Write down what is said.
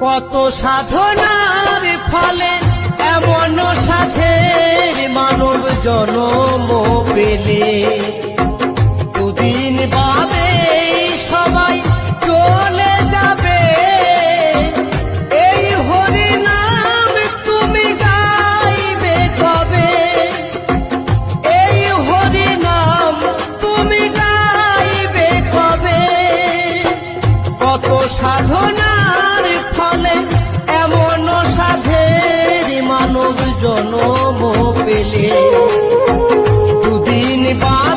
কত সাধনার ফলে এমন সাথের মানব জন্ম পেলে, দুদিন বাদে সবাই চলে যাবে। এই হরি নাম তুমি গাইবে কবে? এই হরি নাম তুমি গাইবে কবে? কত সাধনার ফলে এমন সাধের মানব জন্ম পেলে, দুদিন বাদে